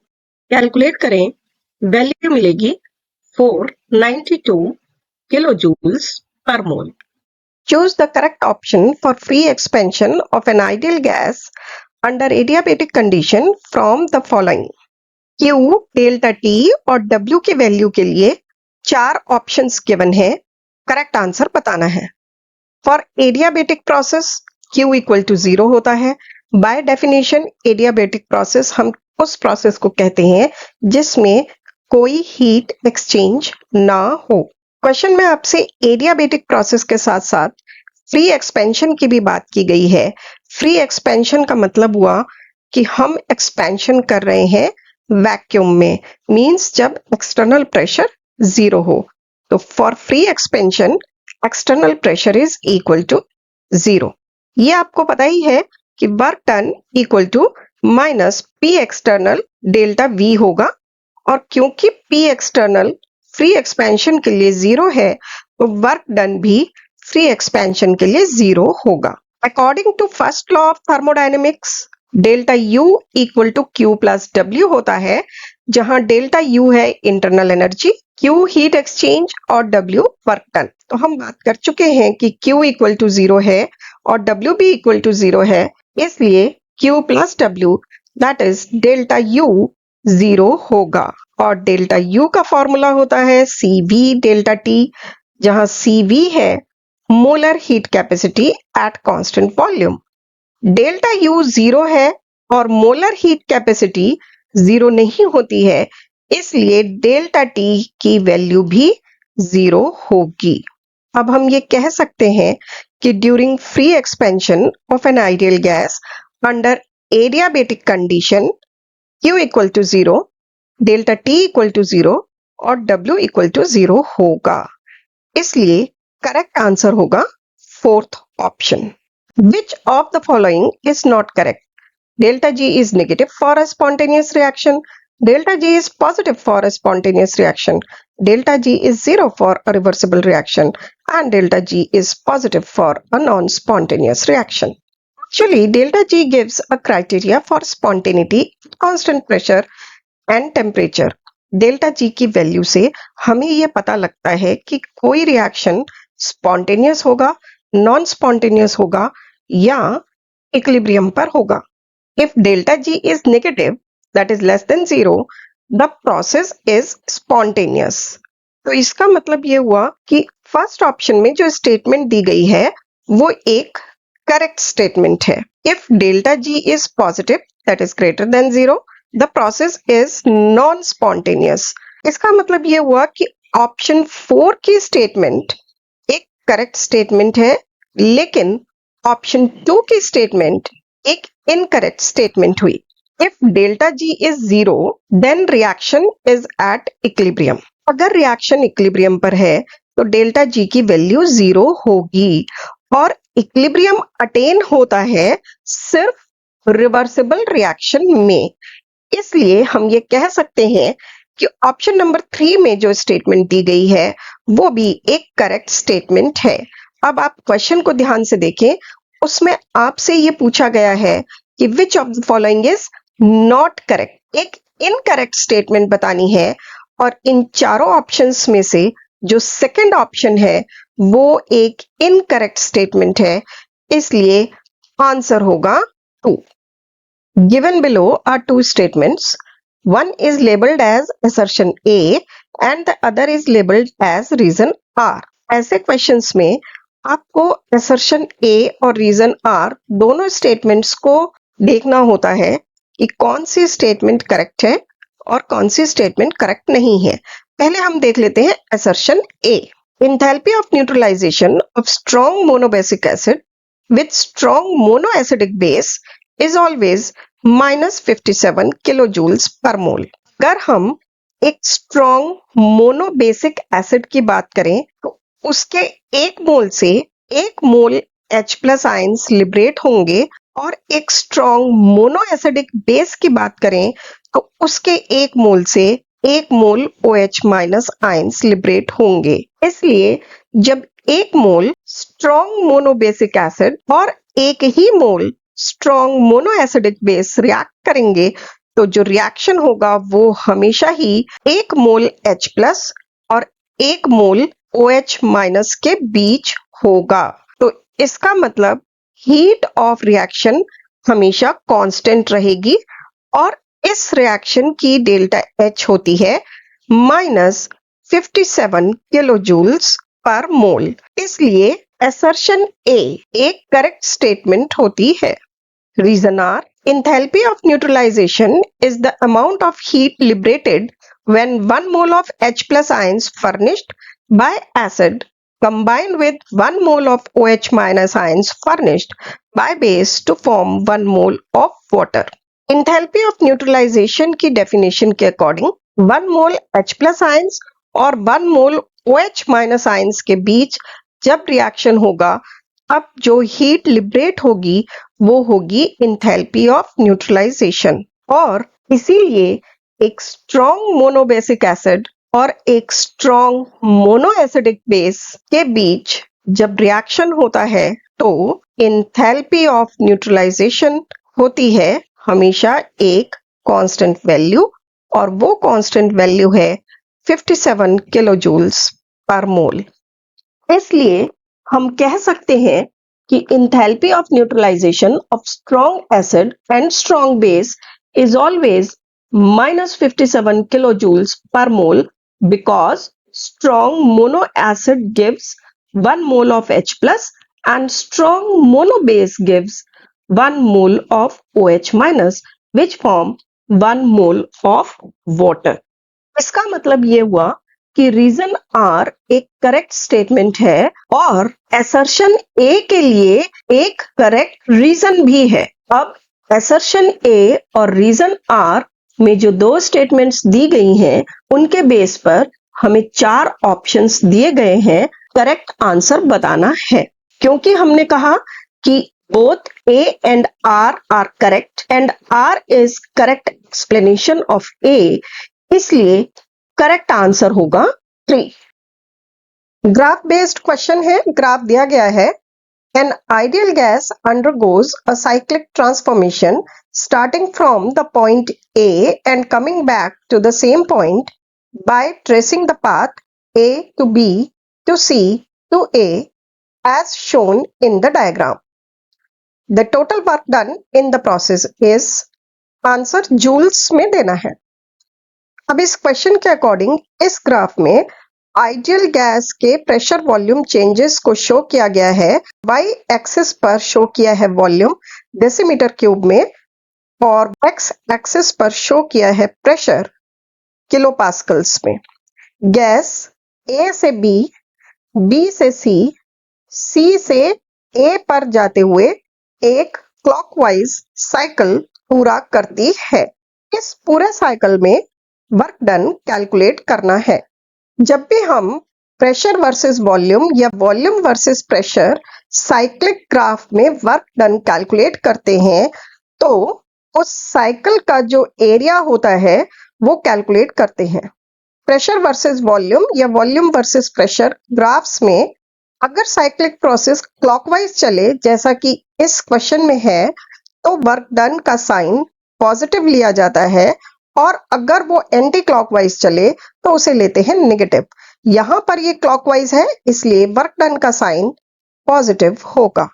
कैलकुलेट करें, वैल्यू मिलेगी 492 kilo joules per mole. Choose the correct option for free expansion of an ideal gas under adiabatic condition from the following. Q, delta T और W की value के लिए 4 options given है, correct answer बताना है। For adiabatic process Q equal to 0 होता है। By definition adiabatic process हम उस प्रोसेस को कहते हैं जिसमें कोई हीट एक्सचेंज ना हो। क्वेश्चन में आपसे एडियाबेटिक प्रोसेस के साथ साथ फ्री एक्सपेंशन की भी बात की गई है। फ्री एक्सपेंशन का मतलब हुआ कि हम एक्सपेंशन कर रहे हैं वैक्यूम में, मींस जब एक्सटर्नल प्रेशर 0 हो। तो for free expansion external pressure is equal to 0। ये आपको पता ही है कि work done equal to minus P external delta V होगा, और क्योंकि P एक्सटर्नल फ्री एक्सपेंशन के लिए 0 है तो वर्क डन भी फ्री एक्सपेंशन के लिए 0 होगा। According to first law of thermodynamics delta U equal to Q plus W होता है, जहां डेल्टा U है internal energy, Q heat exchange और W वर्क डन। तो हम बात कर चुके हैं कि Q इक्वल टू 0 है और W भी इक्वल टू 0 है, इसलिए Q plus W that is delta U 0 होगा। और डेल्टा U का फॉर्मूला होता है CV डेल्टा T, जहां CV है molar heat capacity at constant volume. Delta U 0 है और मोलर हीट कैपेसिटी 0 नहीं होती है, इसलिए डेल्टा T की वैल्यू भी 0 होगी। अब हम ये कह सकते हैं कि during free expansion of an ideal gas under adiabatic condition Q equal to 0, delta T equal to 0 और W इक्वल टू 0 होगा। इसलिए करेक्ट आंसर होगा fourth option. Which of the following is not correct? Delta G is negative for a spontaneous reaction. Delta G is positive for a spontaneous reaction. Delta G is 0 for a reversible reaction. And delta G is positive for a non-spontaneous reaction. Actually, delta G gives a criteria for spontaneity, constant pressure and temperature. Delta G की value से हमें यह पता लगता है कि कोई reaction spontaneous होगा, नॉन स्पॉन्टेनियस होगा या इक्विलिब्रियम पर होगा। If delta G is negative, that is less than 0, the process is spontaneous. तो इसका मतलब ये हुआ कि फर्स्ट ऑप्शन में जो स्टेटमेंट दी गई है वो एक करेक्ट स्टेटमेंट है। If delta G is positive, that is greater than 0, the process is non-spontaneous. इसका मतलब ये हुआ कि ऑप्शन 4 की स्टेटमेंट एक करेक्ट स्टेटमेंट है, लेकिन ऑप्शन 2 की स्टेटमेंट एक इनकरेक्ट स्टेटमेंट हुई। If delta G is 0 then reaction is at equilibrium. अगर रिएक्शन इक्विलिब्रियम पर है तो डेल्टा जी की वैल्यू 0 होगी और इक्विलिब्रियम अटेन होता है सिर्फ रिवर्सिबल रिएक्शन में। इसलिए हम ये कह सकते हैं कि ऑप्शन नंबर 3 में जो स्टेटमेंट दी गई है वो भी एक करेक्ट स्टेटमेंट है। अब आप क्वेश्चन को ध्यान से देखें, उसमें आपसे ये पूछा गया है कि which of the following is not correct. एक इनकरेक्ट स्टेटमेंट बतानी है और इन चारों ऑप्शंस में से जो सेकंड ऑप्शन है वो एक इनकरेक्ट स्टेटमेंट है, इसलिए आंसर होगा 2। Given below are two statements. One is labeled as assertion A and the other is labeled as reason R. ऐसे क्वेश्चंस में आपको assertion A और reason R दोनों स्टेटमेंट्स को देखना होता है कि कौन सी स्टेटमेंट करेक्ट है और कौन सी स्टेटमेंट करेक्ट नहीं है। पहले हम देख लेते हैं assertion A. Enthalpy of neutralization of strong monobasic acid with strong monoacidic base is always -57 kilojoules per mole। अगर हम एक स्ट्रॉन्ग मोनोबेसिक एसिड की बात करें तो उसके एक मोल से एक मोल H+ आयंस लिबरेट होंगे और एक स्ट्रॉन्ग मोनो एसिडिक बेस की बात करें तो उसके एक मोल से एक मोल OH- आयंस लिबरेट होंगे। इसलिए जब एक मोल स्ट्रॉन्ग मोनोबेसिक एसिड और एक ही mole strong mono acidic base react करेंगे तो जो रिएक्शन होगा वो हमेशा ही एक मोल H+ और एक मोल OH- के बीच होगा। तो इसका मतलब हीट ऑफ रिएक्शन हमेशा कांस्टेंट रहेगी और इस रिएक्शन की डेल्टा H होती है -57 किलोजूल्स पर मोल। इसलिए assertion A एक करेक्ट स्टेटमेंट होती है। Reason R. Enthalpy of neutralization is the amount of heat liberated when 1 mole of H+ ions furnished by acid combined with 1 mole of OH- ions furnished by base to form 1 mole of water. Enthalpy of neutralization की definition के according 1 mole H+ ions और 1 mole OH- ions के बीच जब reaction होगा अब जो heat liberate होगी वो होगी इंथैल्पी ऑफ न्यूट्रलाइजेशन। और इसीलिए एक स्ट्रॉन्ग मोनोबेसिक एसिड और एक स्ट्रॉन्ग मोनो एसिडिक बेस के बीच जब रिएक्शन होता है तो इंथैल्पी ऑफ न्यूट्रलाइजेशन होती है हमेशा एक कांस्टेंट वैल्यू और वो कांस्टेंट वैल्यू है 57 किलोजूल्स पर मोल। इसलिए हम कह सकते हैं कि enthalpy of neutralization of strong acid and strong base is always -57 kilojoules per mole because strong mono acid gives 1 mole of H+ and strong mono base gives 1 mole of OH- which form 1 mole of water। इसका मतलब ये हुआ कि reason are एक correct statement है और assertion ए के लिए एक करेक्ट रीजन भी है। अब असर्शन ए और रीजन आर में जो दो स्टेटमेंट्स दी गई हैं उनके बेस पर हमें 4 ऑप्शंस दिए गए हैं करेक्ट आंसर बताना है। क्योंकि हमने कहा कि both A and R are correct and R is correct explanation of A, इसलिए करेक्ट आंसर होगा 3। ग्राफ बेस्ड क्वेश्चन है। ग्राफ दिया गया है an ideal gas undergoes a cyclic transformation starting from the point A and coming back to the same point by tracing the path A to B to C to A as shown in the diagram. The total work done in the process is answer joules में देना है। अब इस question के according इस graph में ideal gas के pressure volume changes को शो किया गया है। वाई एक्सिस पर शो किया है वॉल्यूम डेसीमीटर क्यूब में और एक्स एक्सिस पर शो किया है प्रेशर किलो पास्कल्स में। गैस ए से बी, बी से सी, सी से ए पर जाते हुए एक क्लॉकवाइज साइकिल पूरा करती है। इस पूरे साइकिल में वर्क डन कैलकुलेट करना है। जब भी हम प्रेशर वर्सेस वॉल्यूम या volume versus pressure cyclic graph में वर्क डन कैलकुलेट करते हैं तो उस साइकिल का जो एरिया होता है वो कैलकुलेट करते हैं। प्रेशर वर्सेस वॉल्यूम या वॉल्यूम वर्सेस प्रेशर ग्राफ्स में अगर साइक्लिक प्रोसेस क्लॉकवाइज चले जैसा कि इस क्वेश्चन में है तो वर्क डन का साइन पॉजिटिव लिया जाता है और अगर वो एंटी क्लॉकवाइज चले तो उसे लेते हैं नेगेटिव। यहां पर ये क्लॉकवाइज है इसलिए वर्क डन का साइन पॉजिटिव होगा।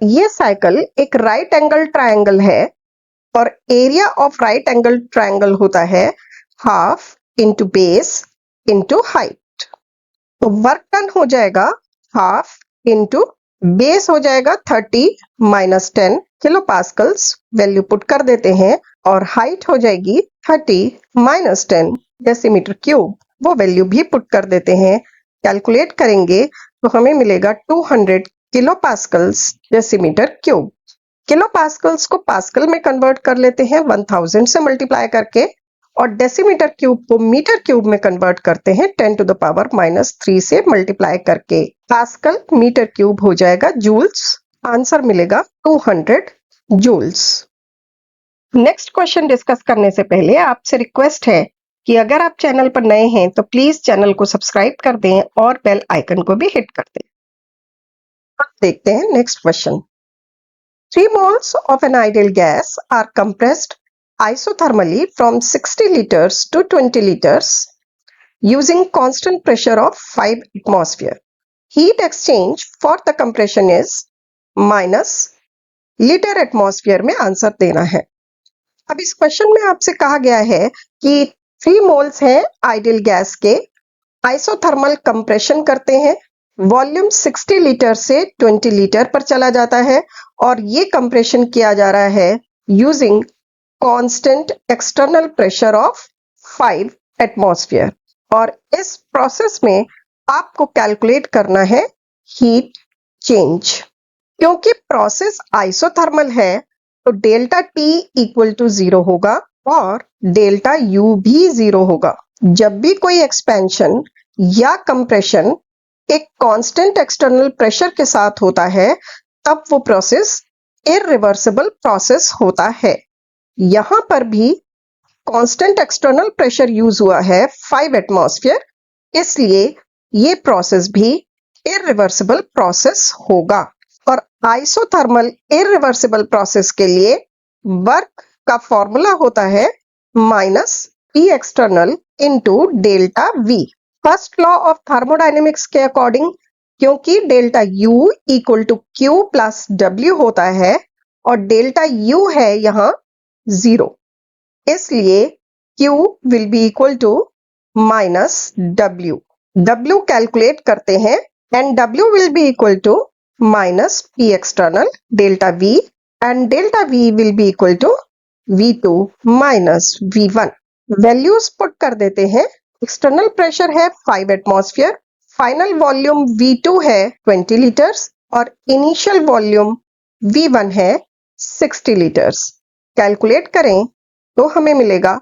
ये साइकिल एक राइट एंगल ट्रायंगल है और area of right angle triangle होता है half into base into height. तो वर्क डन हो जाएगा हाफ इंटू बेस हो जाएगा 30 minus 10 kilo pascals, value put कर देते हैं, और हाइट हो जाएगी 30 माइनस 10 डेसीमीटर क्यूब, वो वैल्यू भी पुट कर देते हैं। कैलकुलेट करेंगे तो हमें मिलेगा 200 kilo pascals decimetre cube. Kilo pascals को पास्कल में कन्वर्ट कर लेते हैं 1000 से मल्टीप्लाई करके, और डेसीमीटर क्यूब को मीटर क्यूब में कन्वर्ट करते हैं 10 टू द पावर माइनस 3 से मल्टीप्लाई करके। पास्कल मीटर क्यूब हो जाएगा जूल्स, आंसर मिलेगा 200 जूल्स। नेक्स्ट क्वेश्चन डिस्कस करने से पहले आपसे रिक्वेस्ट है कि अगर आप चैनल पर नए हैं तो प्लीज चैनल को सब्सक्राइब कर दें और बेल आइकन को भी हिट कर दें। अब देखते हैं next question. 3 moles of an ideal gas are compressed isothermally from 60 liters to 20 liters using constant pressure of 5 atmosphere. Heat exchange for the compression is minus liter atmosphere में answer देना है। अब इस क्वेश्चन में आपसे कहा गया है कि 3 moles है आइडियल गैस के, आइसोथर्मल कंप्रेशन करते हैं, वॉल्यूम 60 लीटर से 20 लीटर पर चला जाता है और ये कंप्रेशन किया जा रहा है using constant external pressure of 5 atmosphere. और इस प्रोसेस में आपको कैलकुलेट करना है हीट चेंज। क्योंकि प्रोसेस आइसोथर्मल है तो डेल्टा टी इक्वल टू 0 होगा और डेल्टा यू भी 0 होगा। जब भी कोई एक्सपेंशन या कंप्रेशन एक कांस्टेंट एक्सटर्नल प्रेशर के साथ होता है तब वो प्रोसेस इरिवर्सिबल प्रोसेस होता है। यहां पर भी कांस्टेंट एक्सटर्नल प्रेशर यूज हुआ है 5 एटमॉस्फेयर, इसलिए ये प्रोसेस भी इरिवर्सिबल प्रोसेस होगा। और आइसोथर्मल इरिवर्सिबल प्रोसेस के लिए वर्क का फॉर्मूला होता है minus P external into delta V. First law of thermodynamics के अकॉर्डिंग क्योंकि delta U equal to Q plus W होता है और डेल्टा U है यहाँ 0, इसलिए Q will be equal to minus W। W calculate करते हैं and W will be equal to minus P external delta V and delta V will be equal to V2 minus V1। Values put कर देते हैं। External pressure है 5 atmosphere, final volume V2 है 20 litres और initial volume V1 है 60 litres. Calculate करें तो हमें मिलेगा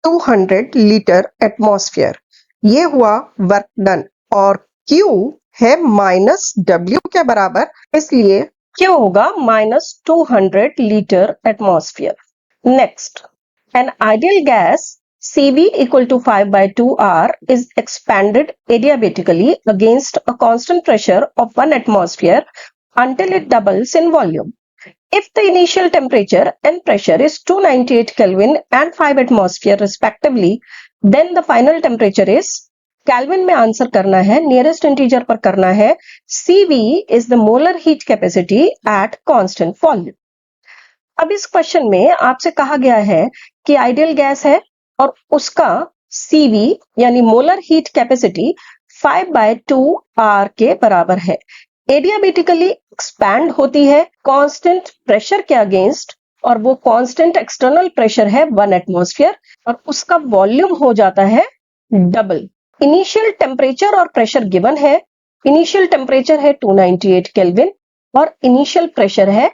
200 लीटर एटमॉस्फेयर। ये हुआ वर्क डन और Q है माइनस W के बराबर, इसलिए Q होगा minus 200 litre atmosphere. Next, N ideal gas Cv equal to 5 by 2R is expanded adiabatically against a constant pressure of 1 atmosphere until it doubles in volume. If the initial temperature and pressure is 298 Kelvin and 5 atmosphere respectively, then the final temperature is, Kelvin में answer करना है, nearest integer पर करना है, Cv is the molar heat capacity at constant volume. अब इस question में आपसे कहा गया है कि आइडियल गैस है और उसका Cv यानी molar heat capacity 5 by 2R के बराबर है। एडियाबेटिकली एक्सपैंड होती है कांस्टेंट प्रेशर के अगेंस्ट और वो कांस्टेंट एक्सटर्नल प्रेशर है 1 एटमॉस्फेयर और उसका वॉल्यूम हो जाता है डबल। इनिशियल टेम्परेचर और प्रेशर गिवन है। इनिशियल टेम्परेचर है 298 केल्विन और इनिशियल प्रेशर है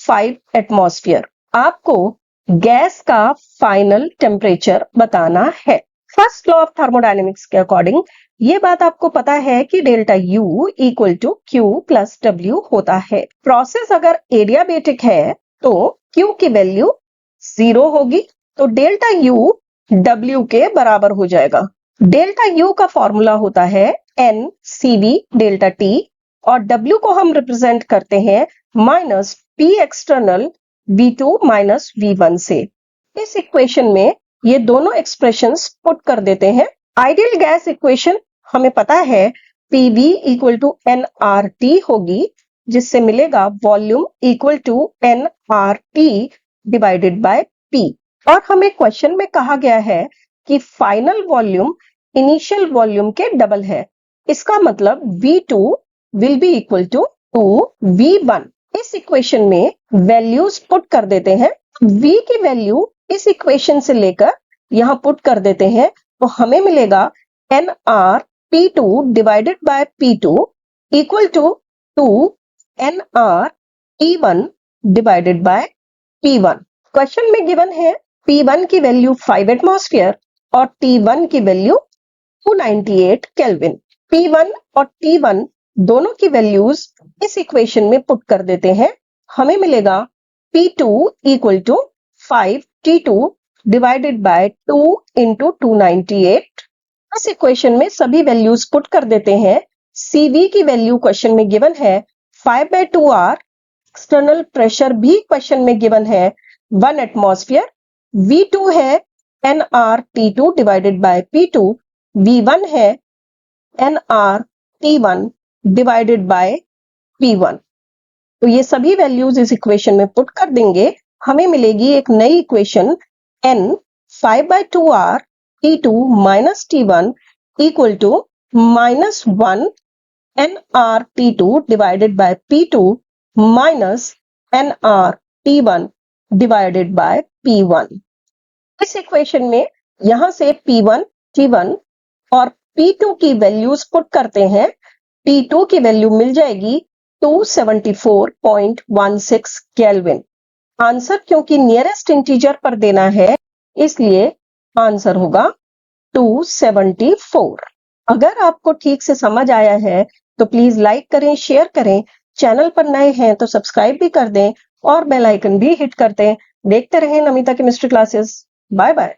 5 एटमॉस्फेयर। आपको गैस का फाइनल टेम्परेचर बताना है। फर्स्ट लॉ ऑफ थर्मोडायनेमिक्स के अकॉर्डिंग ये बात आपको पता है कि delta U equal to Q plus W होता है। प्रोसेस अगर एडियाबेटिक है तो Q की वैल्यू 0 होगी, तो डेल्टा U W के बराबर हो जाएगा। डेल्टा U का फॉर्मूला होता है NCV डेल्टा T और W को हम रिप्रेजेंट करते हैं minus P external V2 minus V1 से। इस इक्वेशन में ये दोनों एक्सप्रेशंस पुट कर देते हैं। आइडियल गैस इक्वेशन हमें पता है PV इक्वल टू nRT होगी, जिससे मिलेगा volume equal to nRT divided by P। और हमें क्वेश्चन में कहा गया है कि फाइनल वॉल्यूम इनिशियल वॉल्यूम के डबल है। इसका मतलब V2 will be equal to V1। इस इक्वेशन में वैल्यूज पुट कर देते हैं। V की वैल्यू इस इक्वेशन से लेकर यहां पुट कर देते हैं, तो हमें मिलेगा nRT2 divided by P2 equal to nRT1 divided by P1। Question में गिवन है P1 की वैल्यू 5 एटमॉस्फेयर और T1 की वैल्यू 298 केल्विन। P1 और T1 दोनों की वैल्यूज इस इक्वेशन में पुट कर देते हैं। हमें मिलेगा P2 equal to 5 T2 divided by 2 into 298। इस इक्वेशन में सभी वैल्यूज पुट कर देते हैं। CV की वैल्यू क्वेश्चन में गिवन है 5/2R। एक्सटर्नल प्रेशर भी क्वेश्चन में गिवन है 1 एटमॉस्फेयर। V2 है nRT2 divided by P2। V1 है nRT1 डिवाइडेड बाय P1। तो ये सभी वैल्यूज इस इक्वेशन में पुट कर देंगे, हमें मिलेगी एक नई equation n 5/2R T2 minus T1 equal to minus 1 nRT2 divided by P2 minus nRT1 divided by P1। इस इक्वेशन में यहां से P1, T1 और P2 की वैल्यूज पुट करते हैं। P2 की वैल्यू मिल जाएगी 274.16 केल्विन। आंसर क्योंकि नियरेस्ट इंटीजर पर देना है, इसलिए आंसर होगा 274। अगर आपको ठीक से समझ आया है तो प्लीज लाइक करें, शेयर करें। चैनल पर नए हैं तो सब्सक्राइब भी कर दें और बेल आइकन भी हिट कर दें। देखते रहें Namita chemistry classes. Bye bye.